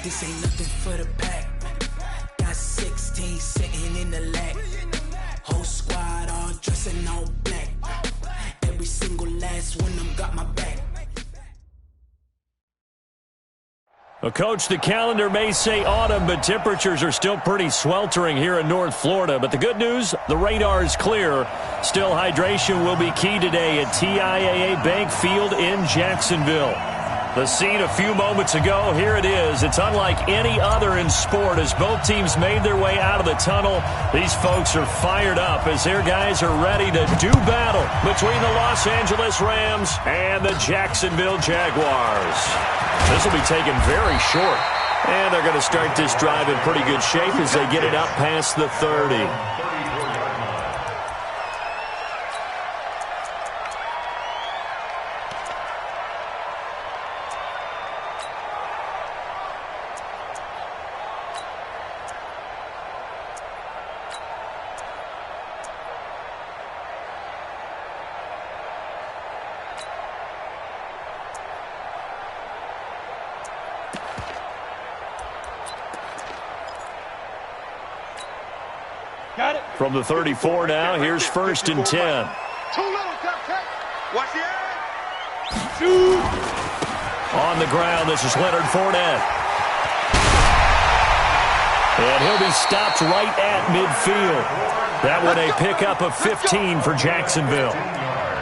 This ain't nothing for the pack. Got 16 sitting in the lap. Whole squad all dressing all black. Every single last one of them got my back. Well, Coach, the calendar may say autumn, but temperatures are still pretty sweltering here in North Florida. But the good news, the radar is clear. Still, hydration will be key today at TIAA Bank Field in Jacksonville. The scene a few moments ago, here it is. It's unlike any other in sport as both teams made their way out of the tunnel. These folks are fired up as their guys are ready to do battle between the Los Angeles Rams and the Jacksonville Jaguars. This will be taken very short. And they're going to start this drive in pretty good shape as they get it up past the 30. From the 34 now, here's 1st and 10. Too little, watch the edge. Shoot. On the ground, this is Leonard Fournette. And he'll be stopped right at midfield. That one a pickup of 15 for Jacksonville.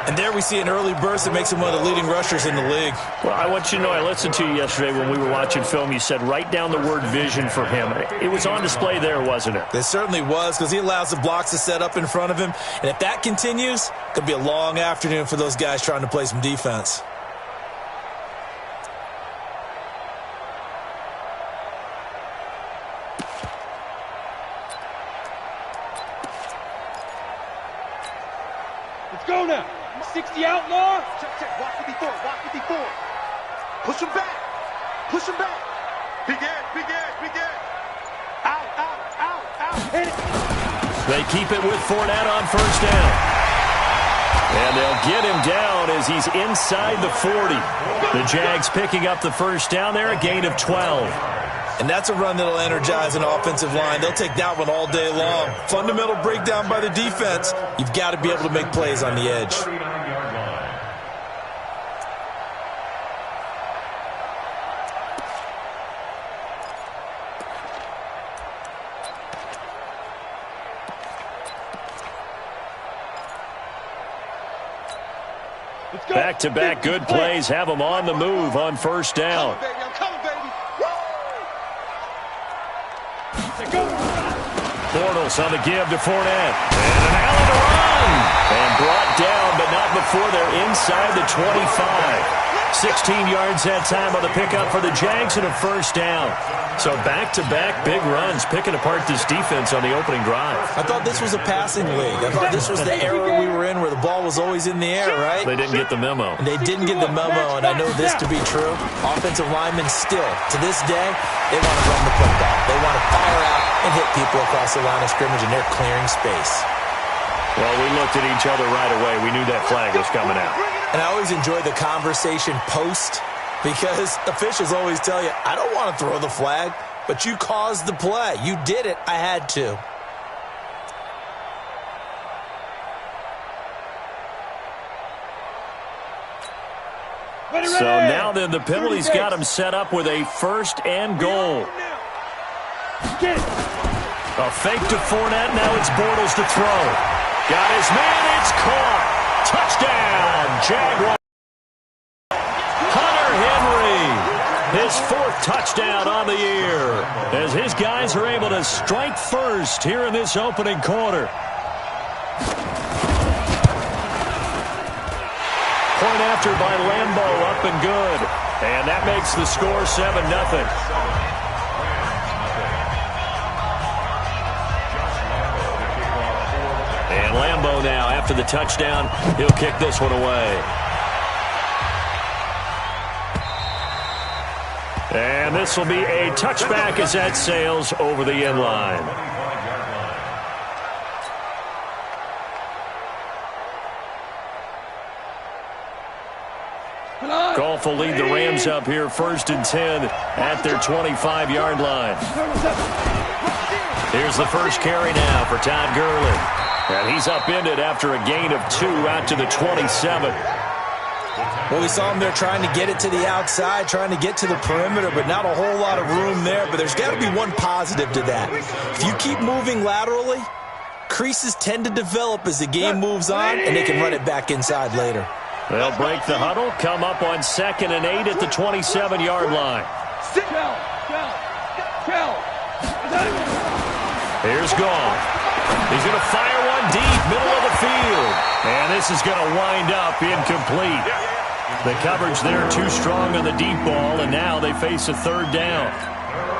And there we see an early burst that makes him one of the leading rushers in the league. Well, I want you to know, I listened to you yesterday when we were watching film. You said write down the word vision for him. It was on display there, wasn't it? It certainly was, because he allows the blocks to set up in front of him. And if that continues, it could be a long afternoon for those guys trying to play some defense. Let's go now. 60 outlaw. Check. Walk 54. Push him back. Big end. Out. Hit it. They keep it with Fournette on 1st down. And they'll get him down as he's inside the 40. The Jags picking up the 1st down there, a gain of 12. And that's a run that'll energize an offensive line. They'll take that one all day long. Fundamental breakdown by the defense. You've got to be able to make plays on the edge. Back-to-back good plays have them on the move on 1st down. Bortles on the give to Fournette. And an Allen to run. And brought down, but not before they're inside the 25. 16 yards that time on the pickup for the Jags and a 1st down. So back-to-back big runs, picking apart this defense on the opening drive. I thought this was a passing league. I thought this was the era we were in where the ball was always in the air, right? They didn't get the memo. And they didn't get the memo, and I know this to be true. Offensive linemen still, to this day, they want to run the football. They want to fire out and hit people across the line of scrimmage, and they're clearing space. Well, we looked at each other right away. We knew that flag was coming out. And I always enjoy the conversation post because officials always tell you, I don't want to throw the flag, but you caused the play. You did it. I had to. So now then the penalty's got him set up with a 1st and goal. A fake to Fournette. Now it's Bortles to throw. Got his man. It's caught. Touchdown, Jaguars. Hunter Henry, his 4th touchdown on the year, as his guys are able to strike first here in this opening quarter. Point after by Lambeau, up and good. And that makes the score 7-0. And Lambeau now, after the touchdown, he'll kick this one away. And this will be a touchback as that sails over the end line. Goff will lead the Rams up here 1st and 10 at their 25-yard line. Here's the first carry now for Todd Gurley. And he's upended after a gain of 2 out to the 27. Well, we saw him there trying to get it to the outside, trying to get to the perimeter, but not a whole lot of room there. But there's got to be one positive to that. If you keep moving laterally, creases tend to develop as the game moves on, and they can run it back inside later. They'll break the huddle, come up on 2nd and 8 at the 27-yard line. Here's Goff. He's going to fire one deep, middle of the field. And this is going to wind up incomplete. The coverage there too strong on the deep ball, and now they face a 3rd down.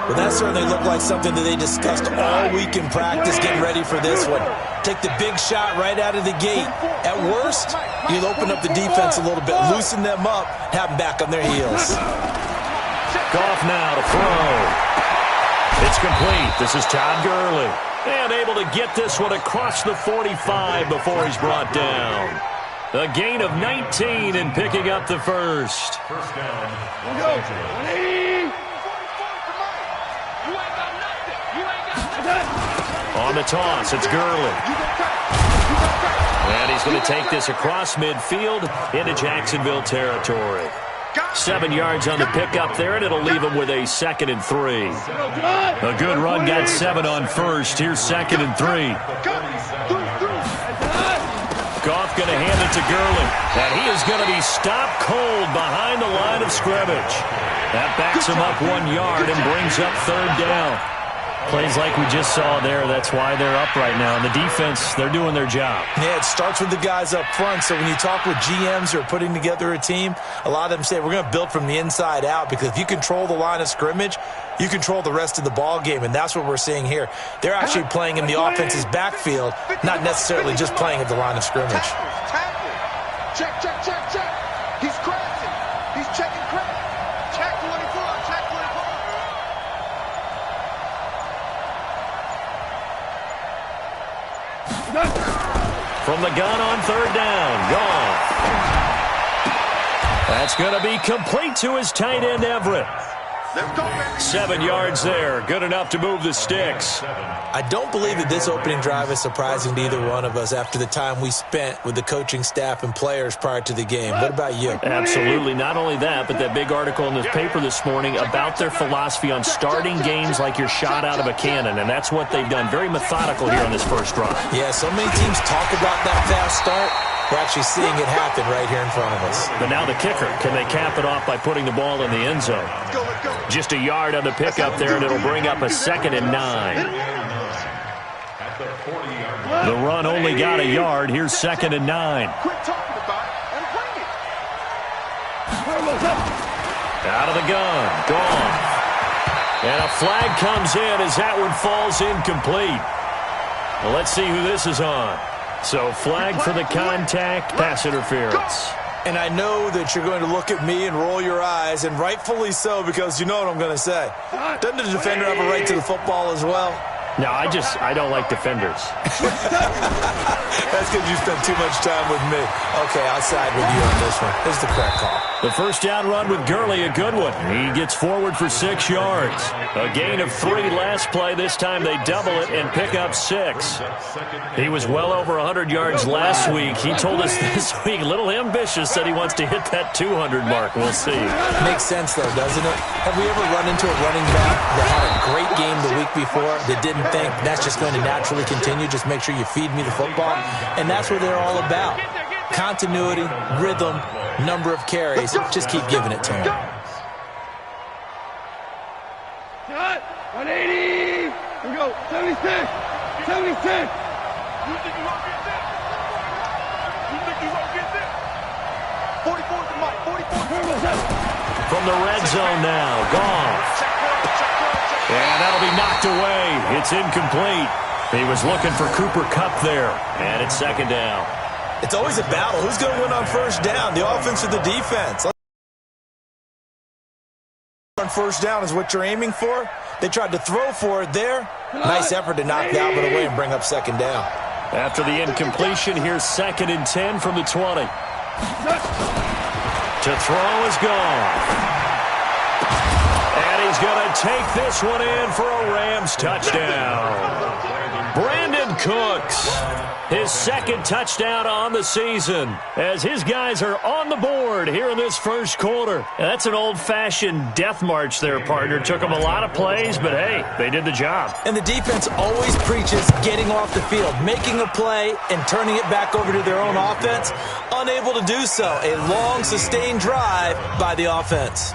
Well, that certainly looked like something that they discussed all week in practice, getting ready for this one. Take the big shot right out of the gate. At worst, you'll open up the defense a little bit, loosen them up, have them back on their heels. Goff now to throw. It's complete. This is Todd Gurley. And able to get this one across the 45 before he's brought down. A gain of 19 and picking up the first. First down. 180. On the toss, it's Gurley. And he's going to take this across midfield into Jacksonville territory. 7 yards on the pickup there, and it'll leave him with a 2nd and 3. A good run got 7 on first. Here's 2nd and 3. Goff going to hand it to Gurley. And he is going to be stopped cold behind the line of scrimmage. That backs him up 1 yard and brings up 3rd down. Plays like we just saw there. That's why they're up right now. And the defense, they're doing their job. Yeah, it starts with the guys up front. So when you talk with GMs who are putting together a team, a lot of them say we're going to build from the inside out, because if you control the line of scrimmage, you control the rest of the ball game, and that's what we're seeing here. They're actually playing in the offense's backfield, not necessarily just playing at the line of scrimmage. Check, check, check, check. He's crashing. He's checking crack. Check 24, check 24. From the gun on 3rd down, Goff. That's going to be complete to his tight end, Everett. 7 yards there. Good enough to move the sticks. I don't believe that this opening drive is surprising to either one of us after the time we spent with the coaching staff and players prior to the game. What about you? Absolutely. Not only that, but that big article in the paper this morning about their philosophy on starting games like you're shot out of a cannon, and that's what they've done. Very methodical here on this first drive. Yeah, so many teams talk about that fast start. We're actually seeing it happen right here in front of us. But now the kicker, can they cap it off by putting the ball in the end zone? Just a yard on the pickup there, and it'll bring up a 2nd and 9. The run only got a yard. Here's 2nd and 9. Out of the gun, Goff. And a flag comes in as that one falls incomplete. Well, let's see who this is on. So flag for the contact, pass interference. And I know that you're going to look at me and roll your eyes, and rightfully so, because you know what I'm going to say. Doesn't the defender have a right to the football as well? No, I don't like defenders. That's because you spent too much time with me. Okay, I'll side with you on this one. This is the correct call. The first down run with Gurley, a good one. He gets forward for 6 yards. A gain of 3 last play. This time they double it and pick up 6. He was well over 100 yards last week. He told us this week, a little ambitious, that he wants to hit that 200 mark. We'll see. Makes sense, though, doesn't it? Have we ever run into a running back that had a great game the week before that didn't think that's just going to naturally continue? Just make sure you feed me the football. And that's what they're all about. Continuity, rhythm, number of carries. Just keep giving it to him. 180. Here we go. 76. 76. You think you won't get this? You think you won't get this? 44 to Mike. 44. From the red zone now, Goff. And that'll be knocked away. It's incomplete. He was looking for Cooper Kupp there. And it's 2nd down. It's always a battle. Who's going to win on first down, the offense or the defense? On first down is what you're aiming for. They tried to throw for it there. Nice effort to knock that one away and bring up 2nd down. After the incompletion, here's 2nd and 10 from the 20. To throw is gone. And he's going to take this one in for a Rams touchdown. Brandon Cooks, his second touchdown on the season, as his guys are on the board here in this first quarter. And that's an old-fashioned death march there, partner. Took them a lot of plays, but hey, they did the job. And the defense always preaches getting off the field, making a play, and turning it back over to their own offense. Unable to do so. A long, sustained drive by the offense.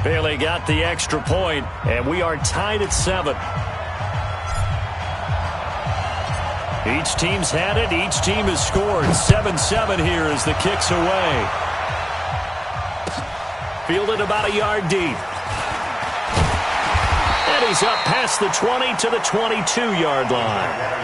Bailey got the extra point, and we are tied at 7. Each team's had it. Each team has scored. 7-7 here as the kick's away. Fielded about a yard deep. And he's up past the 20 to the 22-yard line.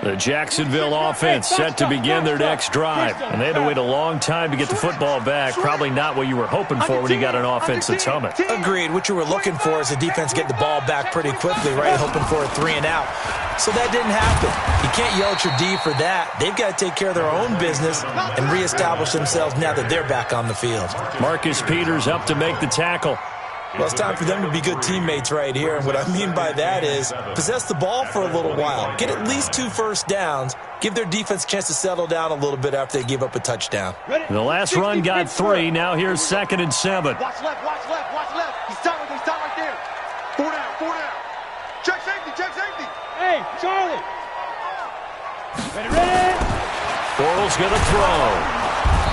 The Jacksonville offense set to begin their next drive. And they had to wait a long time to get the football back. Probably not what you were hoping for when you got an offense that's humming. Agreed. What you were looking for is the defense get the ball back pretty quickly, right? Hoping for a 3-and-out. So that didn't happen. You can't yell at your D for that. They've got to take care of their own business and reestablish themselves now that they're back on the field. Marcus Peters up to make the tackle. Well, it's time for them to be good teammates right here. And what I mean by that is possess the ball for a little while. Get at least 2 first downs. Give their defense a chance to settle down a little bit after they give up a touchdown. The last run got 3. Now here's 2nd and 7. Watch left, watch left, watch left. He's stopped right there. 4 down, 4 down. Check safety, check safety. Hey, Charlie. Ready. Bortles going to throw.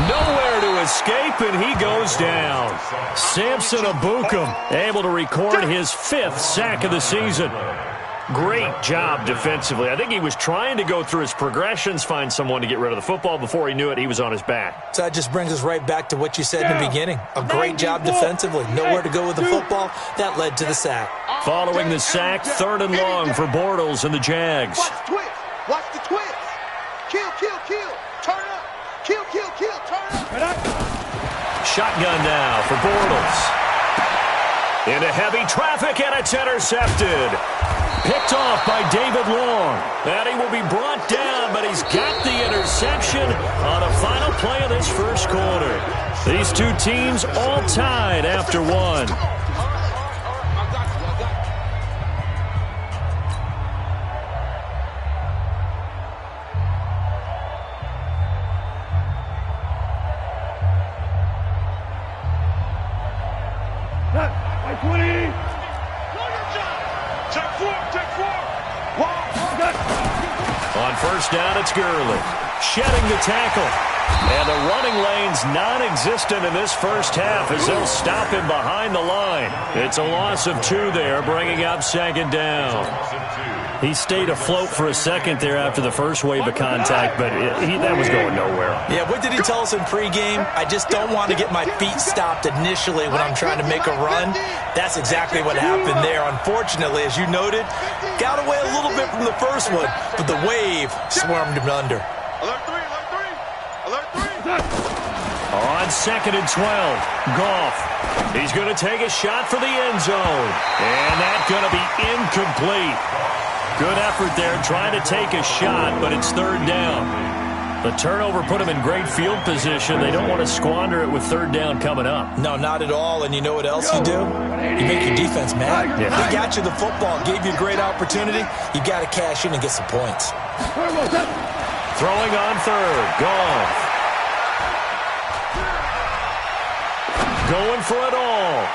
Nowhere to escape, and he goes down. Samson Abukum able to record his 5th sack of the season. Great job defensively. I think he was trying to go through his progressions, find someone to get rid of the football. Before he knew it, he was on his back. So that just brings us right back to what you said in the beginning. A great job defensively. Nowhere to go with the football. That led to the sack. Following the sack, 3rd and long for Bortles and the Jags. Watch the twist. Watch the twist. Kill. Turn up. Kill, turn up. Shotgun now for Bortles. Into heavy traffic, and it's intercepted. Picked off by David Long. And he will be brought down, but he's got the interception on a final play of this first quarter. These two teams all tied after 1. On first down, it's Gurley. Shedding the tackle. And the running lane's non-existent in this first half as they'll stop him behind the line. It's a loss of 2 there, bringing up 2nd down. He stayed afloat for a second there after the first wave of contact, but that was going nowhere. Yeah, what did he tell us in pregame? I just don't want to get my feet stopped initially when I'm trying to make a run. That's exactly what happened there. Unfortunately, as you noted, got away a little bit from the first one, but the wave swarmed him under. Alert 3. On 2nd and 12, Goff. He's going to take a shot for the end zone. And that's going to be incomplete. Good effort there trying to take a shot, but it's 3rd down. The turnover put him in great field position. They don't want to squander it with 3rd down coming up. No, not at all. And you know what else you do? You make your defense mad. Yeah. They got you the football, gave you a great opportunity. You got to cash in and get some points. Throwing on 3rd, Goff. Going for it all.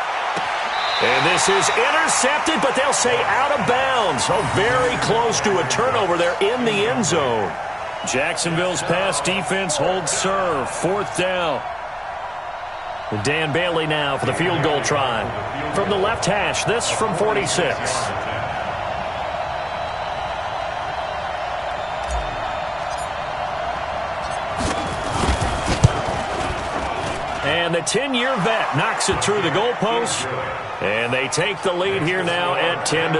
And this is intercepted, but they'll say out of bounds. Oh, very close to a turnover there in the end zone. Jacksonville's pass defense holds serve. 4th down. Dan Bailey now for the field goal try. From the left hash, this from 46. And the 10-year vet knocks it through the goalpost, and they take the lead here now at 10-7.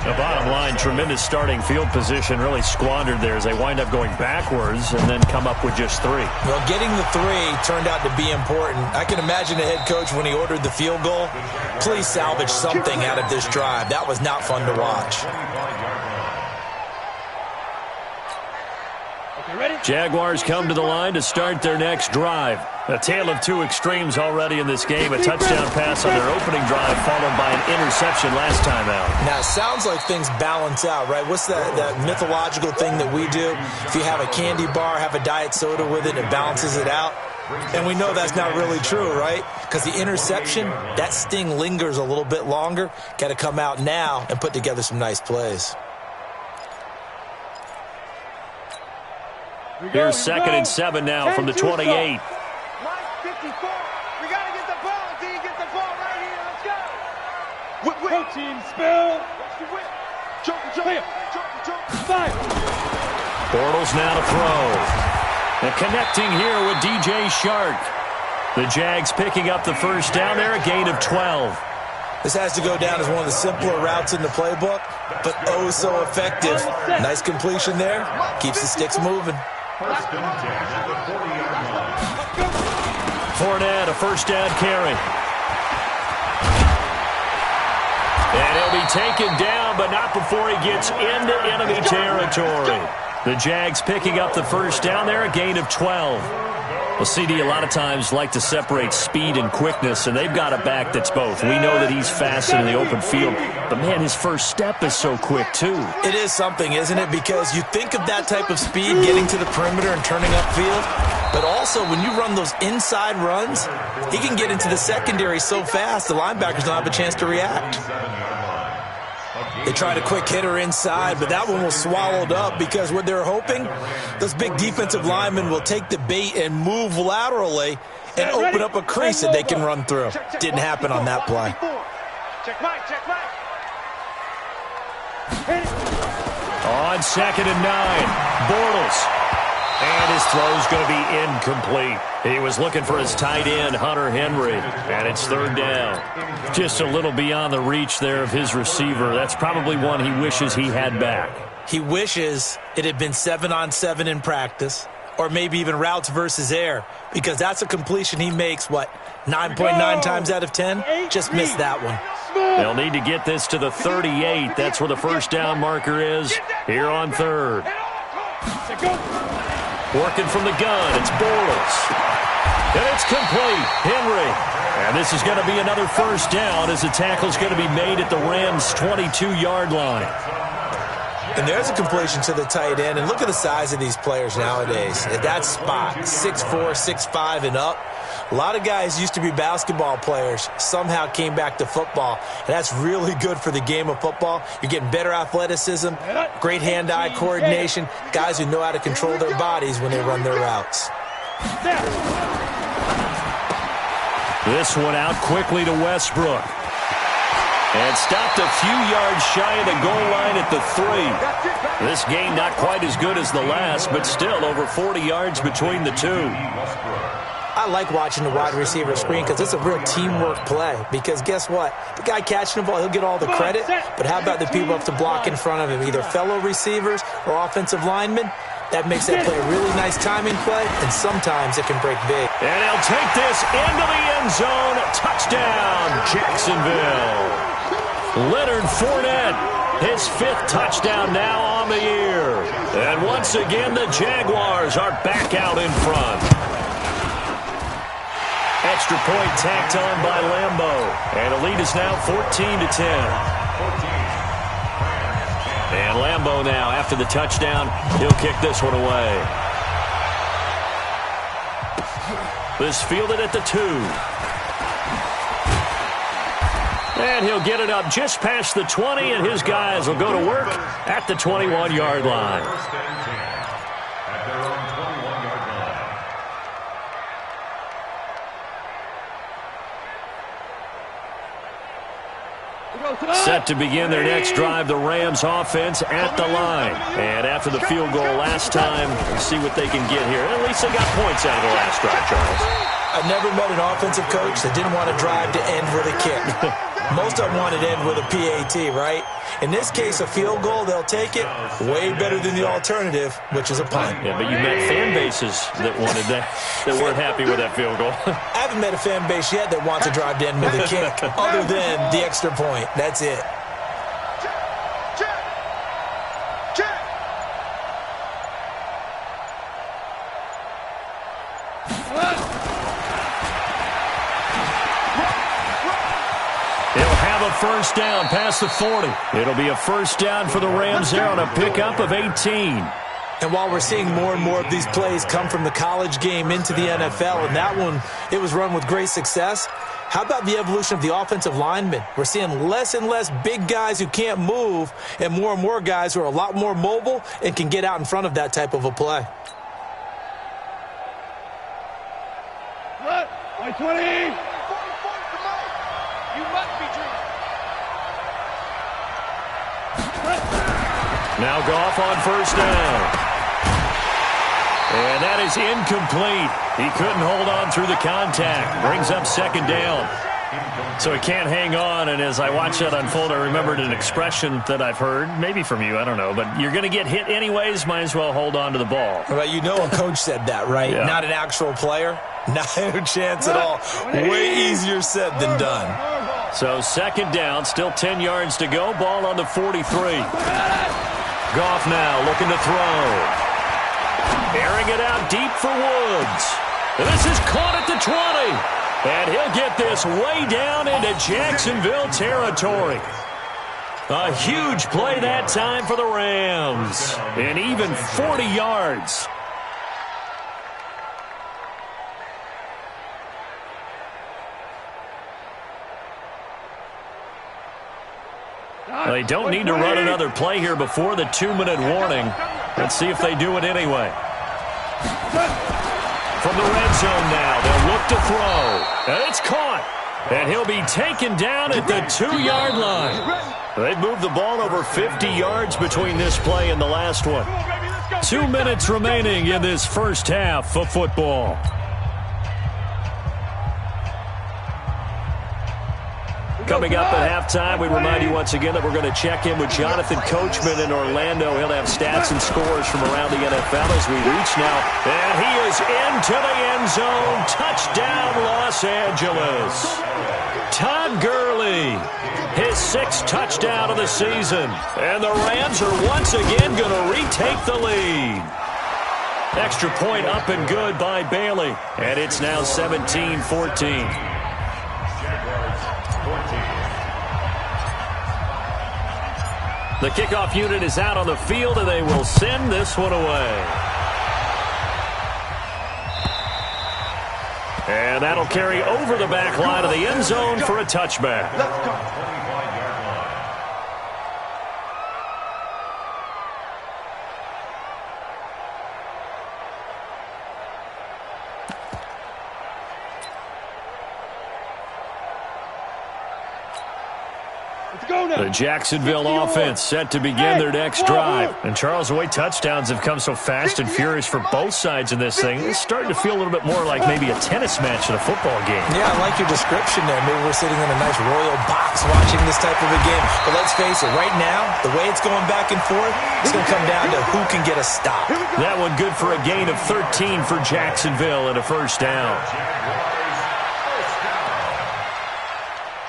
The bottom line, tremendous starting field position, really squandered there as they wind up going backwards and then come up with just 3. Well, getting the 3 turned out to be important. I can imagine the head coach when he ordered the field goal. Please salvage something out of this drive. That was not fun to watch. Jaguars come to the line to start their next drive. A tale of 2 extremes already in this game. A touchdown pass on their opening drive followed by an interception last time out. Now, it sounds like things balance out, right? What's that mythological thing that we do? If you have a candy bar, have a diet soda with it, it balances it out. And we know that's not really true, right? Because the interception, that sting lingers a little bit longer. Got to come out now and put together some nice plays. Here's 2nd and 7 now from the 28. Line 54. We got to get the ball until you get the ball right here. Let's go. Whip. Team spill. Watch the whip. Jump. Fire. Bortles now to throw. And connecting here with DJ Shark. The Jags picking up the first down there, a gain of 12. This has to go down as one of the simpler routes in the playbook, but oh so effective. Nice completion there. Keeps the sticks moving. Fournette, a first down carry. And he'll be taken down, but not before he gets into enemy territory. The Jags picking up the first down there, a gain of 12. Well, CD, a lot of times like to separate speed and quickness, and they've got a back that's both. We know that he's fast in the open field, but, man, his first step is so quick, too. It is something, isn't it? Because you think of that type of speed getting to the perimeter and turning upfield, but also when you run those inside runs, he can get into the secondary so fast the linebackers don't have a chance to react. They tried a quick hitter inside, but that one was swallowed up because what they're hoping, those big defensive linemen will take the bait and move laterally and open up a crease that they can run through. Didn't happen on that play. Check right. On 2nd and 9, Bortles. And his throw's going to be incomplete. He was looking for his tight end, Hunter Henry, and it's 3rd down. Just a little beyond the reach there of his receiver. That's probably one he wishes he had back. He wishes it had been 7-on-7 in practice, or maybe even routes versus air, because that's a completion he makes, 9.9 times out of 10? Just missed that one. They'll need to get this to the 38. That's where the first down marker is here on 3rd. Working from the gun, it's Bortles. And it's complete. Henry. And this is going to be another first down as the tackle's going to be made at the Rams' 22-yard line. And there's a completion to the tight end. And look at the size of these players nowadays. At that spot, 6'4", 6'5", and up. A lot of guys used to be basketball players, somehow came back to football. And that's really good for the game of football. You're getting better athleticism, great hand-eye coordination, guys who know how to control their bodies when they run their routes. This one out quickly to Westbrook. And stopped a few yards shy of the goal line at the 3. This game not quite as good as the last, but still over 40 yards between the two. I like watching the wide receiver screen because it's a real teamwork play. Because guess what? The guy catching the ball, he'll get all the credit. But how about the people up to block in front of him, either fellow receivers or offensive linemen? That makes that play a really nice timing play, and sometimes it can break big. And he'll take this into the end zone. Touchdown, Jacksonville. Leonard Fournette, his 5th touchdown now on the year. And once again, the Jaguars are back out in front. Extra point tacked on by Lambo. And the lead is now 14-10. And Lambo now, after the touchdown, he'll kick this one away. This fielded at the 2. And he'll get it up just past the 20, and his guys will go to work at the 21-yard line. Set to begin their next drive, the Rams offense at the line. And after the field goal last time, we'll see what they can get here. At least they got points out of the last drive, Charles. I've never met an offensive coach that didn't want to drive to end with a kick. Most of them want to end with a PAT, right? In this case, a field goal, they'll take it. Way better than the alternative, which is a punt. Yeah, but you met fan bases that wanted that weren't happy with that field goal. I haven't met a fan base yet that wants to drive to end with a kick, other than the extra point. That's it. First down past the 40. It'll be a first down for the Rams there on a pickup of 18. And while we're seeing more and more of these plays come from the college game into the NFL, and that one, it was run with great success, how about the evolution of the offensive linemen? We're seeing less and less big guys who can't move and more guys who are a lot more mobile and can get out in front of that type of a play. What? 20! Now Goff on first down. And that is incomplete. He couldn't hold on through the contact. Brings up second down. So he can't hang on, and as I watch that unfold, I remembered an expression that I've heard, maybe from you, I don't know, but you're going to get hit anyways, might as well hold on to the ball. Well, you know a coach said that, right? Yeah. Not an actual player. Not a chance at all. Way easier said than done. So second down, still 10 yards to go. Ball on the 43. Goff now looking to throw. Airing it out deep for Woods. And this is caught at the 20. And he'll get this way down into Jacksonville territory. A huge play that time for the Rams. And even 40 yards. They don't need to run another play here before the 2-minute warning. Let's see if they do it anyway. From the red zone now, they'll look to throw. And it's caught. And he'll be taken down at the 2-yard line. They've moved the ball over 50 yards between this play and the last one. 2 minutes remaining in this first half of football. Coming up at halftime, we remind you once again that we're going to check in with Jonathan Coachman in Orlando. He'll have stats and scores from around the NFL as we reach now. And he is into the end zone. Touchdown, Los Angeles. Todd Gurley, his 6th touchdown of the season. And the Rams are once again going to retake the lead. Extra point up and good by Bailey. And it's now 17-14. The kickoff unit is out on the field, and they will send this one away. And that'll carry over the back line of the end zone for a touchback. Let's go. The Jacksonville offense set to begin their next drive. And Charles, the way touchdowns have come so fast and furious for both sides in this thing, it's starting to feel a little bit more like maybe a tennis match in a football game. Yeah, I like your description there. Maybe we're sitting in a nice royal box watching this type of a game. But let's face it, right now, the way it's going back and forth, it's going to come down to who can get a stop. That one good for a gain of 13 for Jacksonville and a first down.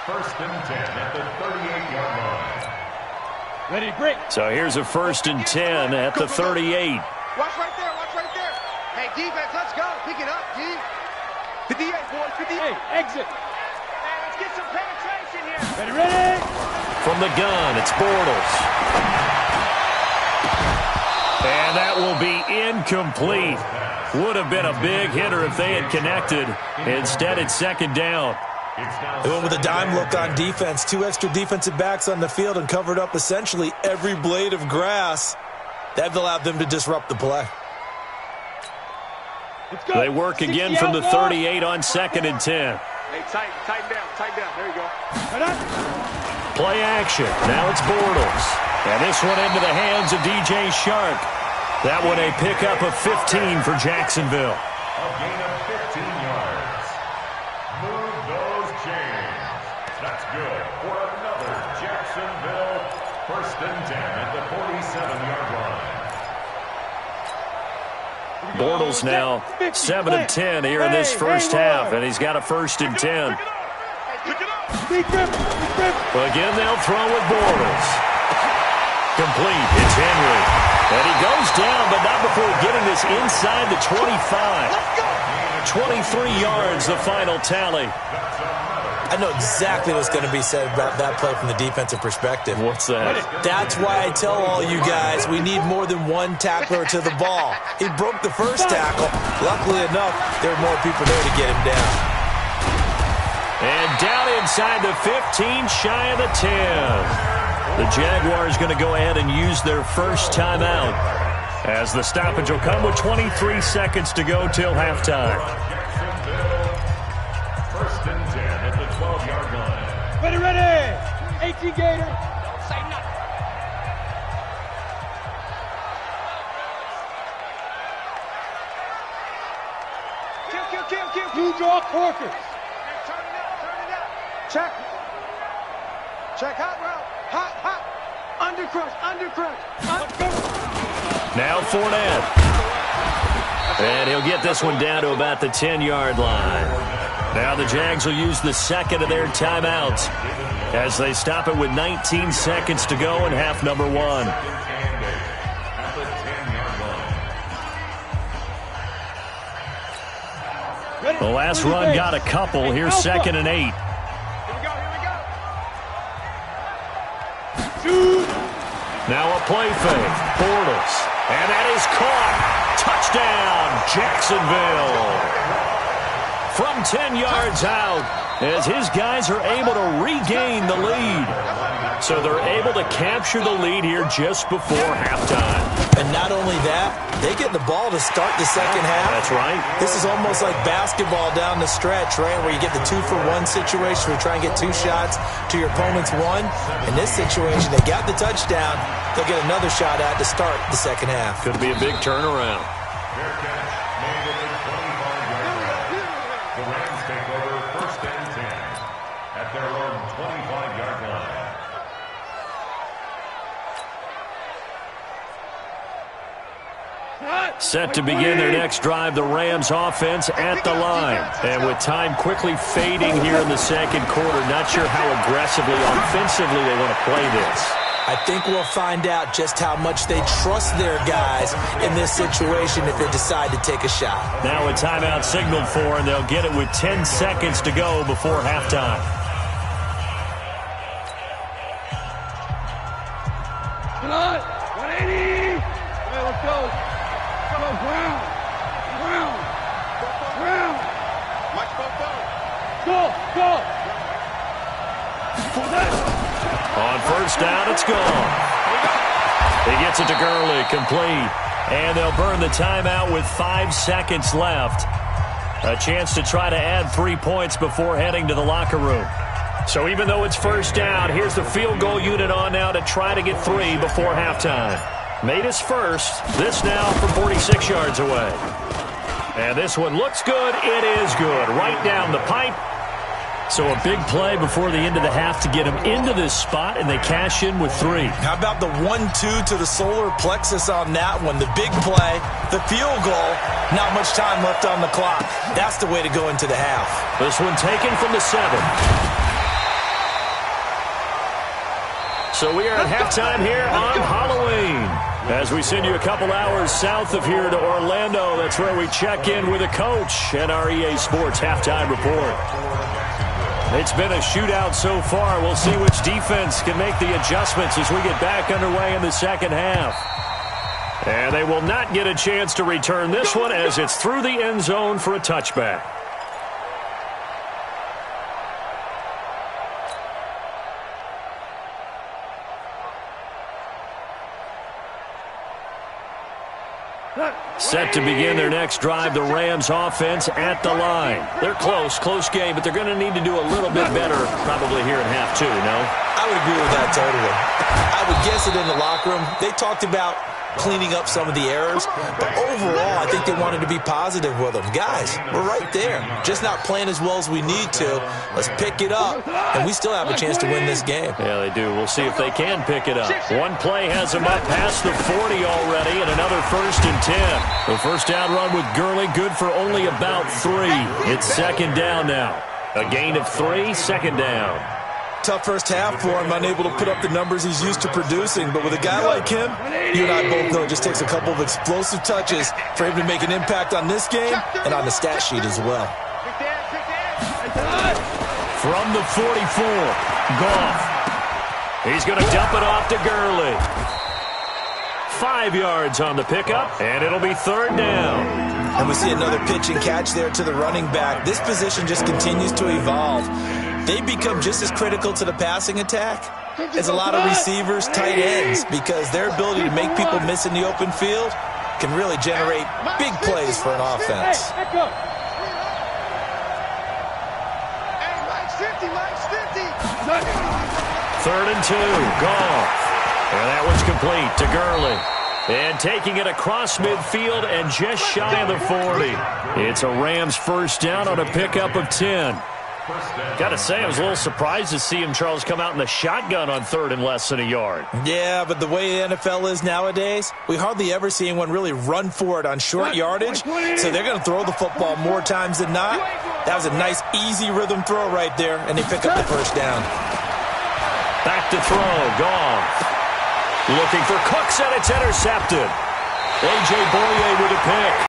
First and 10 at the 38-yard line. Ready, break. So here's a first and 10 at the 38. Watch right there, watch right there. Hey, defense, let's go. Pick it up, D. 58, boys, 58. Hey, exit. Hey, let's get some penetration here. Ready. From the gun, it's Bortles. And that will be incomplete. Would have been a big hitter if they had connected. Instead, it's second down. They went with a dime look on defense. 2 extra defensive backs on the field and covered up essentially every blade of grass. That allowed them to disrupt the play. They work again from the 38 on second and 10. Hey, tighten down. There you go. Play action. Now it's Bortles. And this one into the hands of DJ Shark. That one a pickup of 15 for Jacksonville. A gain of 15 yards. Move those chains. That's good for another Jacksonville 1st and 10 at the 47-yard line. Bortles now 7 of 10 here in this first half, and he's got a 1st and 10. Well, again, they'll throw with Bortles. Complete. It's Henry. And he goes down, but not before getting this inside the 25. 23 yards, the final tally. I know exactly what's going to be said about that play from the defensive perspective. What's that? That's why I tell all you guys we need more than one tackler to the ball. He broke the first tackle. Luckily enough, there were more people there to get him down. And down inside the 15, shy of the 10. The Jaguars going to go ahead and use their first timeout, as the stoppage will come with 23 seconds to go till halftime. 1st and 10 at the 12-yard line. Ready, ready. 18 Gator. Don't say nothing. Kill. Blue draw Corkers. Turn it up. Check. Hot route. Hot. Undercrush. Now Fournette. And he'll get this one down to about the 10-yard line. Now the Jags will use the second of their timeouts as they stop it with 19 seconds to go in half number 1. The last run got a couple. Here's 2nd and 8. Now a play fake. Bortles. And that is caught. Touchdown, Jacksonville. From 10 yards out, as his guys are able to regain the lead. So they're able to capture the lead here just before halftime. And not only that, they get the ball to start the second half. That's right. This is almost like basketball down the stretch, right, where you get the 2-for-1 situation where you try and get 2 shots to your opponent's 1. In this situation, they got the touchdown. They'll get another shot at to start the second half. Could be a big turnaround. Fair catch made at the 25-yard line. The Rams take over 1st and 10 at their own 25-yard line. Set to begin their next drive, the Rams offense at the line. And with time quickly fading here in the second quarter, not sure how aggressively, offensively they want to play this. I think we'll find out just how much they trust their guys in this situation if they decide to take a shot. Now a timeout signaled for, and they'll get it with 10 seconds to go before halftime. Come on. 180. Hey, let's go. Brown. Mike, go. On first down, it's gone. He gets it to Gurley, complete. And they'll burn the timeout with 5 seconds left. A chance to try to add 3 points before heading to the locker room. So even though it's first down, here's the field goal unit on now to try to get 3 before halftime. Made his first. This now from 46 yards away. And this one looks good. It is good. Right down the pipe. So a big play before the end of the half to get them into this spot, and they cash in with 3. How about the 1-2 to the solar plexus on that one? The big play, the field goal, not much time left on the clock. That's the way to go into the half. This one taken from the 7. So we are at halftime here on Halloween. As we send you a couple hours south of here to Orlando, that's where we check in with a coach and our EA Sports halftime report. It's been a shootout so far. We'll see which defense can make the adjustments as we get back underway in the second half. And they will not get a chance to return this one as it's through the end zone for a touchback. Set to begin their next drive, the Rams offense at the line. They're close game, but they're going to need to do a little bit better probably here in half two, no? I would agree with that totally. I would guess it in the locker room. They talked about cleaning up some of the errors, but overall, I think they wanted to be positive with them. Guys, we're right there. Just not playing as well as we need to. Let's pick it up, and we still have a chance to win this game. Yeah, they do. We'll see if they can pick it up. One play has them up past the 40 already, and another 1st and 10. The first down run with Gurley, good for only about 3. It's 2nd down now. A gain of 3, 2nd down. Tough first half for him, unable to put up the numbers he's used to producing. But with a guy like him, you and I both know it just takes a couple of explosive touches for him to make an impact on this game and on the stat sheet as well. From the 44, Goff. He's going to dump it off to Gurley. 5 yards on the pickup, and it'll be 3rd down. And we see another pitch and catch there to the running back. This position just continues to evolve. They become just as critical to the passing attack as a lot of receivers, tight ends, because their ability to make people miss in the open field can really generate big plays for an offense. Hey, Mike's 50, Mike's 50. 3rd and 2, Goff. And that one's complete to Gurley. And taking it across midfield and just shy of the 40. It's a Rams 1st down on a pickup of 10. Got to say, I was a little surprised to see him, Charles, come out in the shotgun on 3rd and less than a yard. Yeah, but the way the NFL is nowadays, we hardly ever see anyone really run for it on short yardage, so they're going to throw the football more times than not. That was a nice, easy rhythm throw right there, and they pick up the 1st down. Back to throw, Goff. Looking for Cooks, and it's intercepted. A.J. Boye with a pick.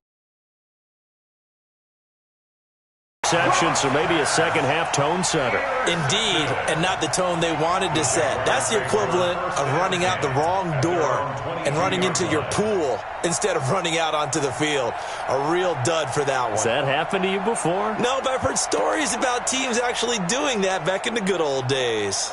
So maybe a second-half tone setter. Indeed, and not the tone they wanted to set. That's the equivalent of running out the wrong door and running into your pool instead of running out onto the field. A real dud for that one. Has that happened to you before? No, but I've heard stories about teams actually doing that back in the good old days.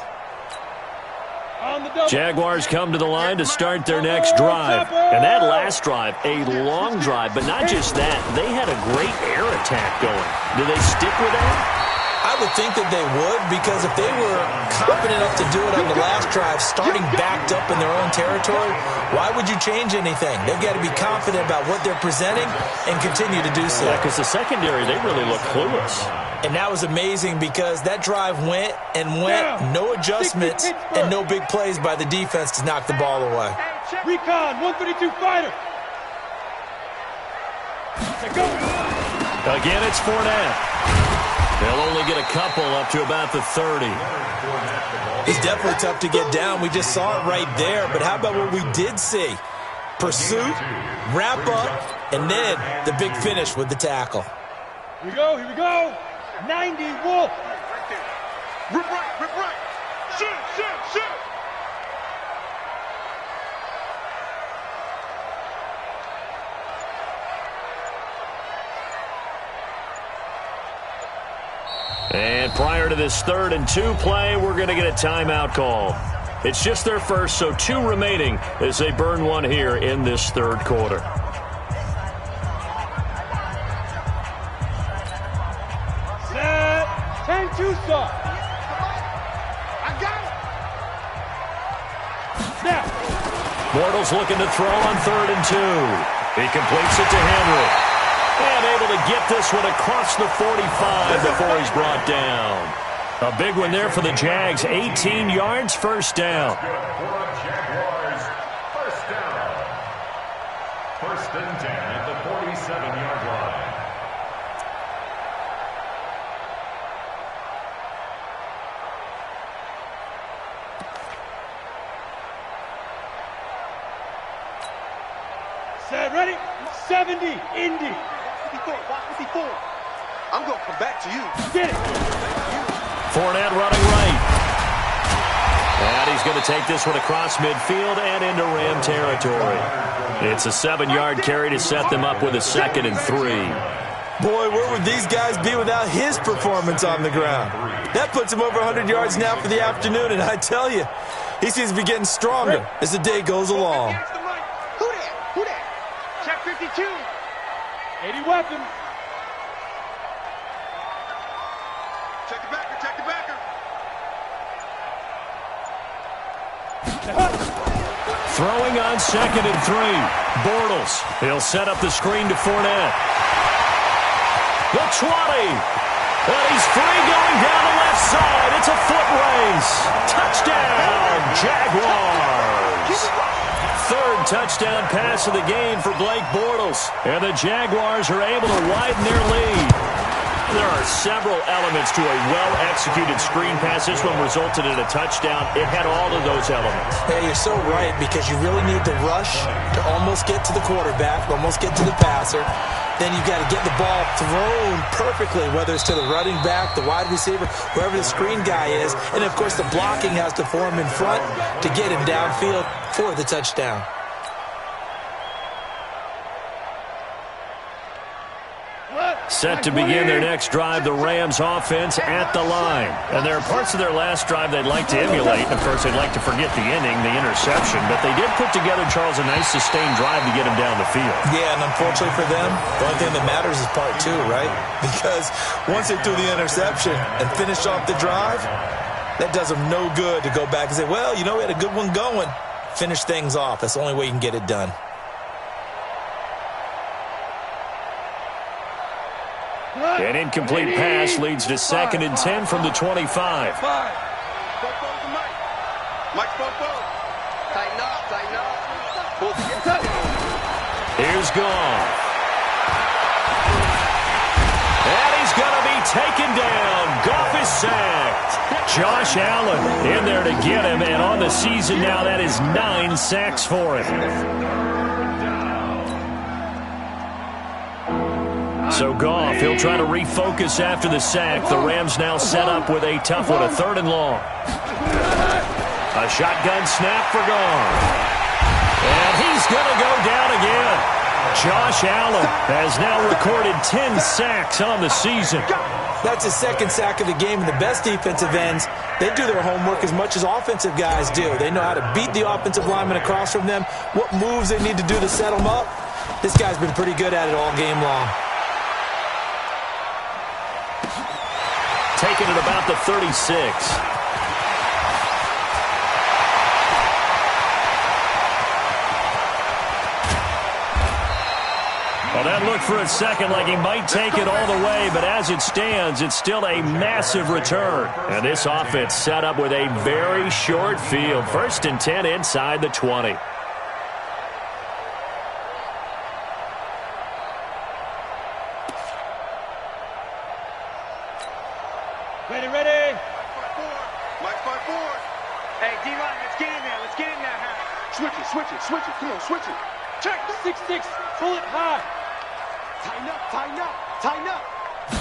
Jaguars come to the line to start their next drive. And that last drive, a long drive, but not just that. They had a great air attack going. Do they stick with that? I would think that they would, because if they were confident enough to do it on the last drive, starting backed up in their own territory, why would you change anything? They've got to be confident about what they're presenting and continue to do so. Yeah, because the secondary, they really look clueless. And that was amazing because that drive went and went, no adjustments and no big plays by the defense to knock the ball away. Recon, 132 fighter. Again, it's Fournette. They'll only get a couple up to about the 30. He's definitely tough to get down. We just saw it right there. But how about what we did see? Pursuit, wrap up, and then the big finish with the tackle. Here we go. 90, Wolf. Rip right. Shoot. And prior to this 3rd and 2 play, we're going to get a timeout call. It's just their first, so 2 remaining as they burn one here in this 3rd quarter. Set. 10-2 stop. I got it. Snap. Bortles looking to throw on 3rd and 2. He completes it to Henry. And able to get this one across the 45 before he's brought down. A big one there for the Jags. 18 yards, 1st down. Jaguars, 1st down. 1st and 10 at the 47-yard line. Set, ready? 70, Indy. 54. I'm going to come back to you. Get it. Fournette running right. And he's going to take this one across midfield and into Ram territory. It's a 7-yard carry to set them up with a 2nd and 3. Boy, where would these guys be without his performance on the ground? That puts him over 100 yards now for the afternoon, and I tell you, he seems to be getting stronger as the day goes along. Who that? Check 52. 82. 80 weapon. Check the backer, check the backer. Throwing on 2nd and 3. Bortles. He'll set up the screen to Fournette. The 20. And he's free going down the left side. It's a foot race. Touchdown, Jaguars. Third touchdown pass of the game for Blake Bortles. And the Jaguars are able to widen their lead. There are several elements to a well-executed screen pass. This one resulted in a touchdown. It had all of those elements. Yeah, you're so right, because you really need the rush to almost get to the quarterback, almost get to the passer. Then you've got to get the ball thrown perfectly, whether it's to the running back, the wide receiver, whoever the screen guy is. And, of course, the blocking has to form in front to get him downfield for the touchdown. Set to begin their next drive, the Rams offense at the line. And there are parts of their last drive they'd like to emulate. Of course, they'd like to forget the inning, the interception. But they did put together, Charles, a nice sustained drive to get him down the field. Yeah, and unfortunately for them, the only thing that matters is part 2, right? Because once they threw the interception and finished off the drive, that does them no good to go back and say, well, you know, we had a good one going. Finish things off. That's the only way you can get it done. An incomplete pass leads to 2nd and 10 from the 25. Mike's both. Tighten up. Here's Goff. And he's going to be taken down. Goff is sacked. Josh Allen in there to get him. And on the season now, that is 9 sacks for him. So Goff, he'll try to refocus after the sack. The Rams now set up with a tough one, a 3rd and long. A shotgun snap for Goff. And he's going to go down again. Josh Allen has now recorded 10 sacks on the season. That's his 2nd sack of the game, and the best defensive ends, they do their homework as much as offensive guys do. They know how to beat the offensive lineman across from them, what moves they need to do to set them up. This guy's been pretty good at it all game long. Taken at about the 36. Well, that looked for a second like he might take it all the way, but as it stands, it's still a massive return. And this offense set up with a very short field. 1st and 10 inside the 20. Ready. Mike's 5-4. Hey, D-line, let's get in there. Switch it. Come on, switch it. Check. 6-6. Pull it high. Tighten up.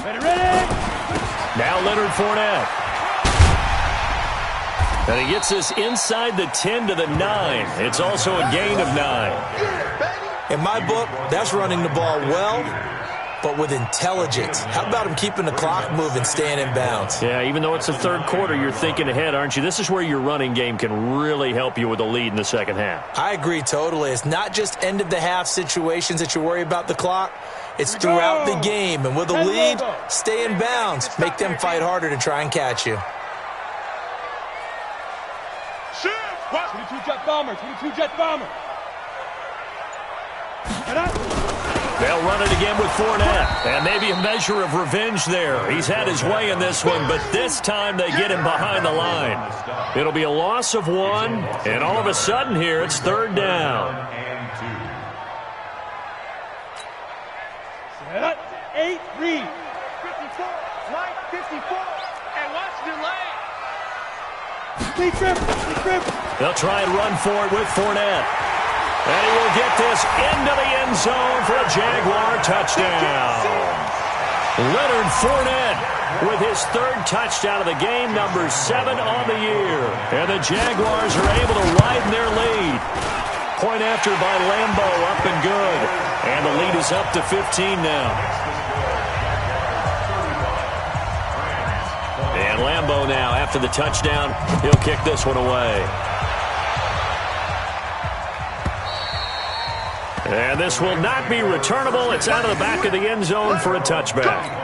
Ready. Now Leonard Fournette. And he gets this inside the 10 to the 9. It's also a gain of 9. In my book, that's running the ball well, but with intelligence. How about him keeping the clock moving, staying in bounds? Yeah, even though it's the 3rd quarter, you're thinking ahead, aren't you? This is where your running game can really help you with a lead in the 2nd half. I agree totally. It's not just end-of-the-half situations that you worry about the clock. It's throughout the game. And with a lead, stay in bounds. Make them fight harder to try and catch you. 22 jet bomber. They'll run it again with Fournette. And maybe a measure of revenge there. He's had his way in this one, but this time they get him behind the line. It'll be a loss of 1, and all of a sudden here, it's 3rd down. 8 read. 54. Mike, 54. And Washington lane. Big grip. They'll try and run for it with Fournette. And he will get this into the end zone for a Jaguar touchdown. Leonard Fournette with his 3rd touchdown of the game, number 7 on the year. And the Jaguars are able to widen their lead. Point after by Lambeau, up and good. And the lead is up to 15 now. And Lambeau now, after the touchdown, he'll kick this one away. And this will not be returnable. It's out of the back of the end zone for a touchback.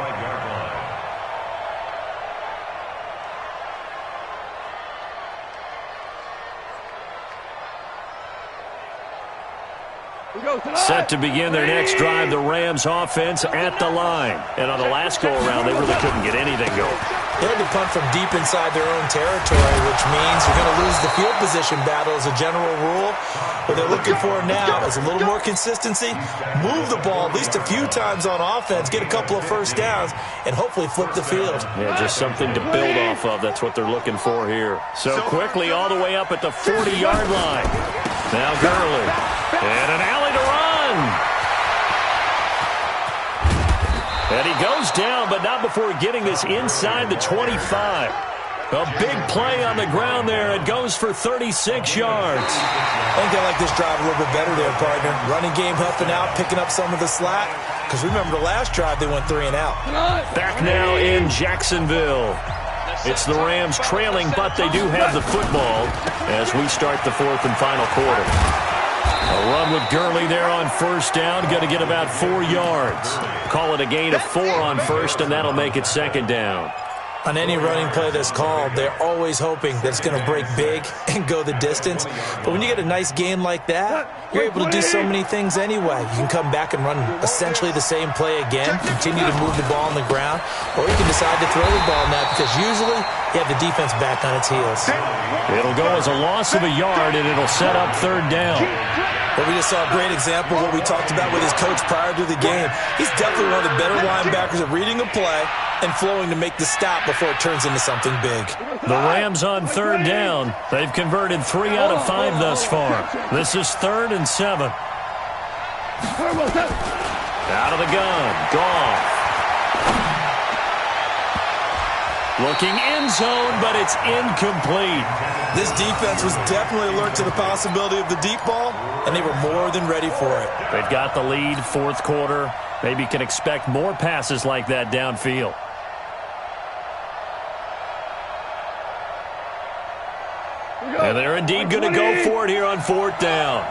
Set to begin their next drive, the Rams offense at the line. And on the last go-around, they really couldn't get anything going. They had to punt from deep inside their own territory, which means you're going to lose the field position battle as a general rule. What they're looking for now is a little more consistency, move the ball at least a few times on offense, get a couple of first downs, and hopefully flip the field. Yeah, just something to build off of. That's what they're looking for here. So quickly all the way up at the 40-yard line. Now Gurley. And an alley to run. And he goes down, but not before getting this inside the 25. A big play on the ground there. It goes for 36 yards. I think they like this drive a little bit better there, partner. Running game helping out, picking up some of the slack. Because remember the last drive, they went 3 and out. Back now in Jacksonville. It's the Rams trailing, but they do have the football as we start the fourth and final quarter. A run with Gurley there on first down. Going to get about 4 yards. Call it a gain of 4 on first, and that'll make it second down. On any running play that's called, they're always hoping that it's going to break big and go the distance. But when you get a nice gain like that, you're able to do so many things anyway. You can come back and run essentially the same play again, continue to move the ball on the ground, or you can decide to throw the ball now because usually you have the defense back on its heels. It'll go as a loss of a yard, and it'll set up third down. But we just saw a great example of what we talked about with his coach prior to the game. He's definitely one of the better linebackers at reading a play and flowing to make the stop before it turns into something big. The Rams on third down. They've converted 3 out of 5 thus far. This is 3rd and 7. Out of the gun. Goff. Looking end zone, but it's incomplete. This defense was definitely alert to the possibility of the deep ball, and they were more than ready for it. They've got the lead, fourth quarter. Maybe can expect more passes like that downfield. And they're indeed going to go for it here on fourth down.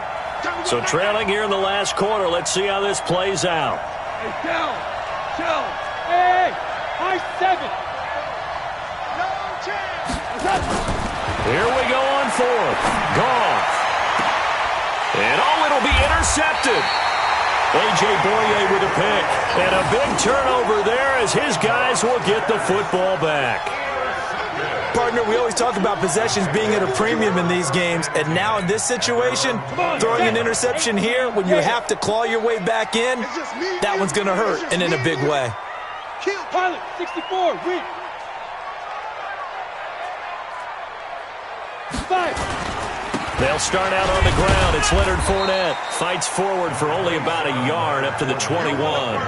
So trailing here in the last quarter. Let's see how this plays out. Hey, down. Chill. Hey, high 7. Here we go on fourth. Goff. And it'll be intercepted. A.J. Boye with a pick. And a big turnover there as his guys will get the football back. Partner, we always talk about possessions being at a premium in these games, and now in this situation, throwing an interception here when you have to claw your way back in, that one's going to hurt, and in a big way. Pilot, 64, read. 5. They'll start out on the ground. It's Leonard Fournette. Fights forward for only about a yard up to the 21.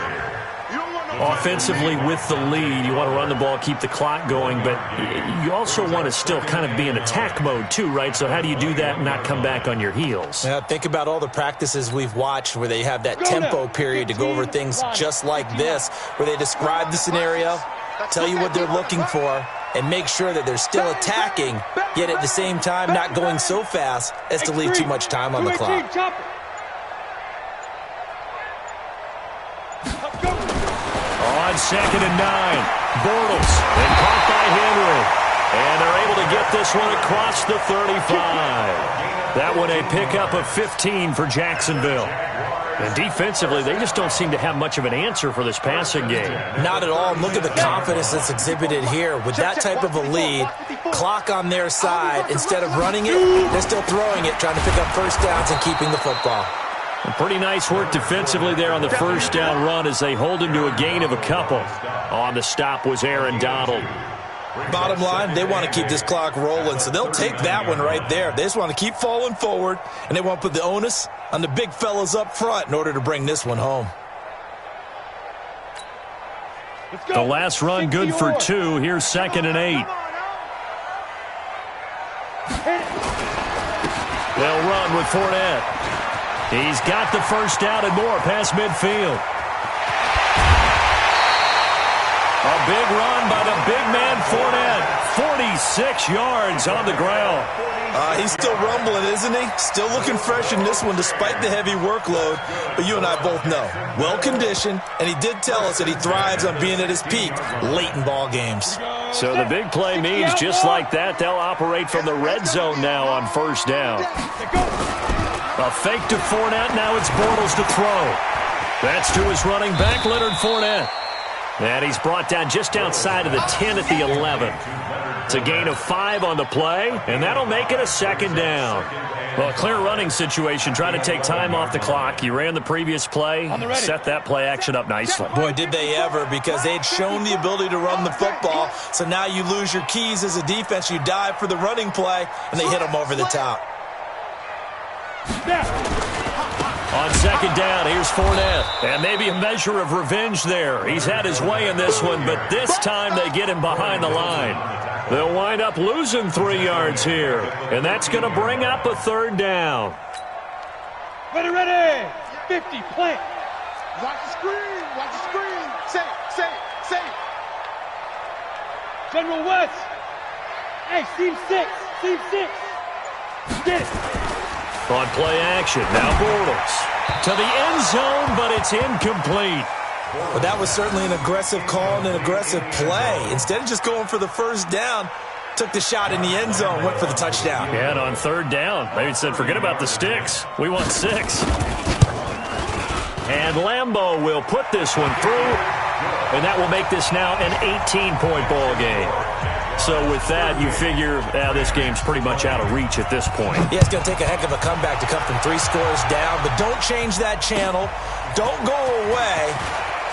Offensively with the lead, you want to run the ball, keep the clock going, but you also want to still kind of be in attack mode too, right? So how do you do that and not come back on your heels? Yeah, think about all the practices we've watched where they have that tempo period to go over things just like this, where they describe the scenario, tell you what they're looking for, and make sure that they're still attacking, yet at the same time not going so fast as to leave too much time on the clock. On 2nd and 9, Bortles, and caught by Henry. And they're able to get this one across the 35. That one a pickup of 15 for Jacksonville. And defensively, they just don't seem to have much of an answer for this passing game. Not at all. Look at the confidence that's exhibited here. With that type of a lead, clock on their side, instead of running it, they're still throwing it, trying to pick up first downs and keeping the football. And pretty nice work defensively there on the first down run as they hold him to a gain of a couple. On the stop was Aaron Donald. Bottom line, they want to keep this clock rolling, so they'll take that one right there. They just want to keep falling forward, and they want to put the onus on the big fellas up front in order to bring this one home. The last run good for 2. Here's 2nd and 8. They'll run with Fournette. He's got the first down and more past midfield. A big run by the big man Fournette. 4 46 yards on the ground. He's still rumbling, isn't he? Still looking fresh in this one despite the heavy workload. But you and I both know, well-conditioned, and he did tell us that he thrives on being at his peak late in ball games. So the big play means just like that, they'll operate from the red zone now on first down. A fake to Fournette. Now it's Bortles to throw. That's to his running back, Leonard Fournette. And he's brought down just outside of the 10 at the 11. It's a gain of 5 on the play, and that'll make it a second down. Well, a clear running situation, trying to take time off the clock. He ran the previous play, set that play action up nicely. Boy, did they ever, because they had shown the ability to run the football. So now you lose your keys as a defense. You dive for the running play, and they hit him over the top. On second down, here's Fournette. And maybe a measure of revenge there. He's had his way in this one, but this time they get him behind the line. They'll wind up losing 3 yards here. And that's going to bring up a third down. Ready. 50, play. Watch the screen. Watch the screen. Say. General West. Hey, seam 6. Get it. On play action, now Bortles. To the end zone, but it's incomplete. Well, that was certainly an aggressive call and an aggressive play. Instead of just going for the first down, took the shot in the end zone, went for the touchdown. Yeah, and on third down, they said, forget about the sticks. We want 6. And Lambeau will put this one through, and that will make this now an 18-point ball game. So with that, you figure this game's pretty much out of reach at this point. Yeah, it's going to take a heck of a comeback to come from 3 scores down, but don't change that channel. Don't go away.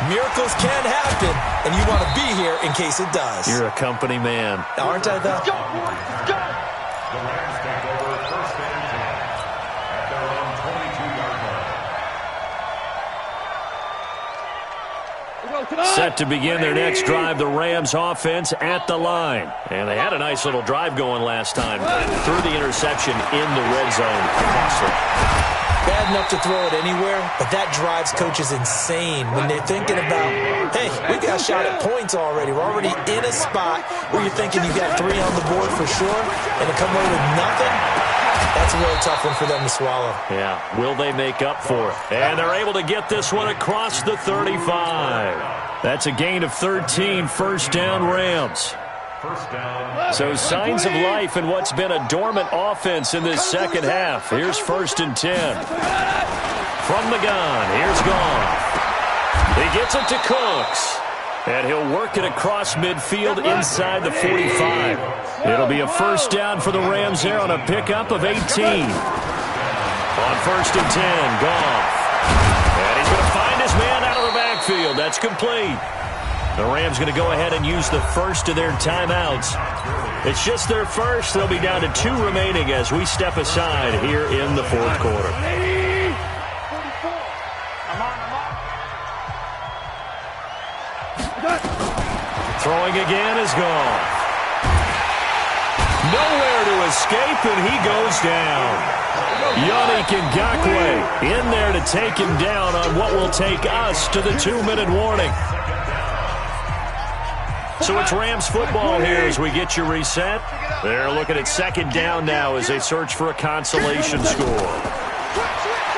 Miracles can happen, and you want to be here in case it does. You're a company man. Aren't I, though? Let's go, boys. Let's go. The Rams take over first and 10 at their own 22-yard line. Set to begin their next drive, the Rams offense at the line. And they had a nice little drive going last time. Threw the interception in the red zone. Costly. Bad enough to throw it anywhere, but that drives coaches insane when they're thinking about, hey, we got a shot at points already. We're already in a spot where you're thinking you got 3 on the board for sure, and to come away with nothing, that's a really tough one for them to swallow. Yeah, will they make up for it? And they're able to get this one across the 35. That's a gain of 13, first down Rams. First down. So signs of life in what's been a dormant offense in this second half. Here's first and 10. From the gun, here's Goff. He gets it to Cooks. And he'll work it across midfield inside the 45. It'll be a first down for the Rams there on a pickup of 18. On first and 10, Goff. And he's going to find his man out of the backfield. That's complete. The Rams going to go ahead and use the first of their timeouts. It's just their first. They'll be down to 2 remaining as we step aside here in the fourth quarter. Throwing again is Goff. Nowhere to escape, and he goes down. Yannick Ngakoue in there to take him down on what will take us to the 2-minute warning. So it's Rams football here as we get you reset. They're looking at second down now as they search for a consolation score.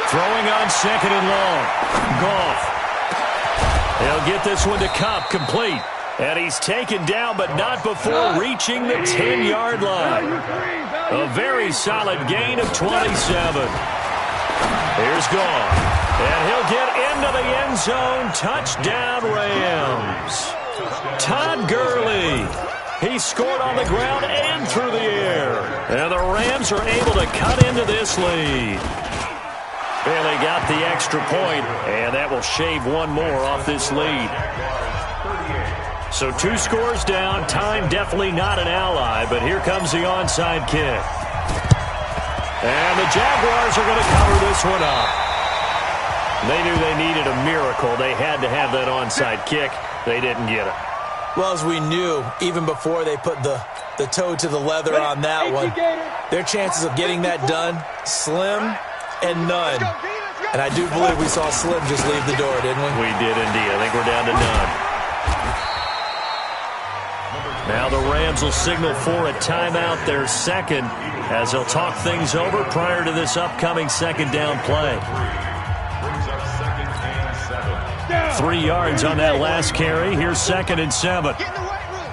Throwing on second and long. Goff. They'll get this one to Kupp, complete. And he's taken down, but not before reaching the 10-yard line. A very solid gain of 27. Here's Goff. And he'll get into the end zone. Touchdown, Rams. Todd Gurley. He scored on the ground and through the air. And the Rams are able to cut into this lead. Barely got the extra point, and that will shave one more off this lead. So 2 scores down. Time definitely not an ally, but here comes the onside kick. And the Jaguars are going to cover this one up. They knew they needed a miracle. They had to have that onside kick. They didn't get it. Well, as we knew, even before they put the toe to the leather on that one, their chances of getting that done, slim and none. And I do believe we saw Slim just leave the door, didn't we? We did indeed. I think we're down to none. Now the Rams will signal for a timeout, their second, as they'll talk things over prior to this upcoming second down play. 3 yards on that last carry. Here's 2nd and 7. Get in the weight room.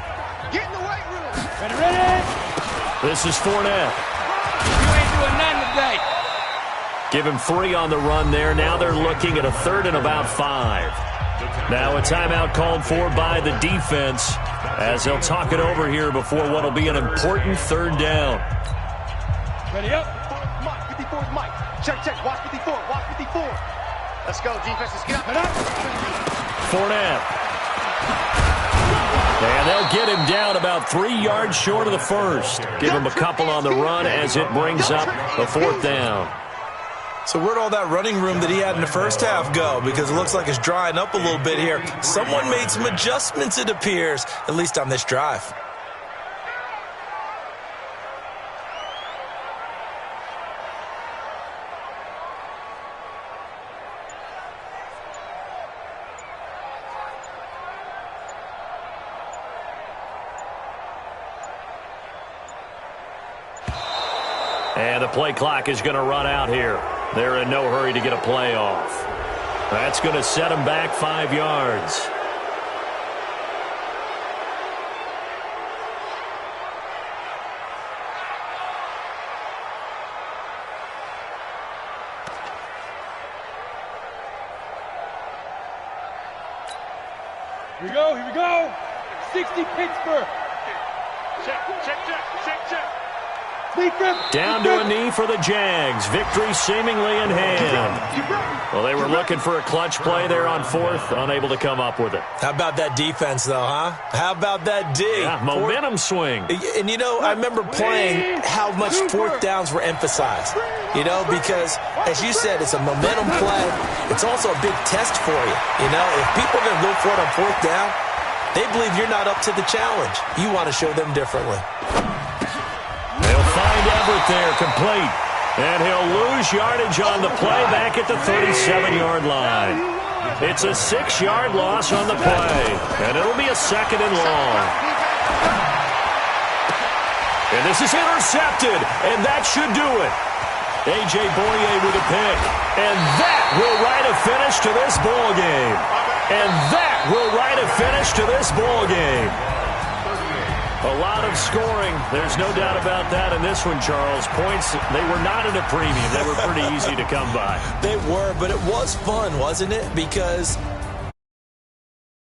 Get in the weight room. Ready? This is Fournette. You ain't doing nothing today. Give him 3 on the run there. Now they're looking at a 3rd and about 5. Now a timeout called for by the defense as they'll talk it over here before what will be an important 3rd down. Ready up. Mike, 54 is Mike. Check. Watch 54. Watch 54. Let's go, defense. Let's get up. Fournette. And they'll get him down about 3 yards short of the first. Give him a couple on the run as it brings up a 4th down. So where'd all that running room that he had in the first half go? Because it looks like it's drying up a little bit here. Someone made some adjustments, it appears, at least on this drive. And the play clock is going to run out here. They're in no hurry to get a play off. That's going to set them back 5 yards. Here we go. 60 Pittsburgh. Check. Down to a knee for the Jags. Victory seemingly in hand. Well, they were looking for a clutch play there on 4th, unable to come up with it. How about that defense, though, huh? How about that D? Yeah, momentum swing. And, I remember playing how much 4th downs were emphasized, because, as you said, it's a momentum play. It's also a big test for you, If people are going to go for it on 4th down, they believe you're not up to the challenge. You want to show them differently. They'll find Everett there, complete. And he'll lose yardage on the play back at the 37-yard line. It's a 6-yard loss on the play, and it'll be a 2nd and long. And this is intercepted, and that should do it. A.J. Boye with a pick, and that will write a finish to this ball game. And that will write a finish to this ball game. A lot of scoring. There's no doubt about that in this one, Charles. Points, they were not at a premium. They were pretty easy to come by. They were, but it was fun, wasn't it? Because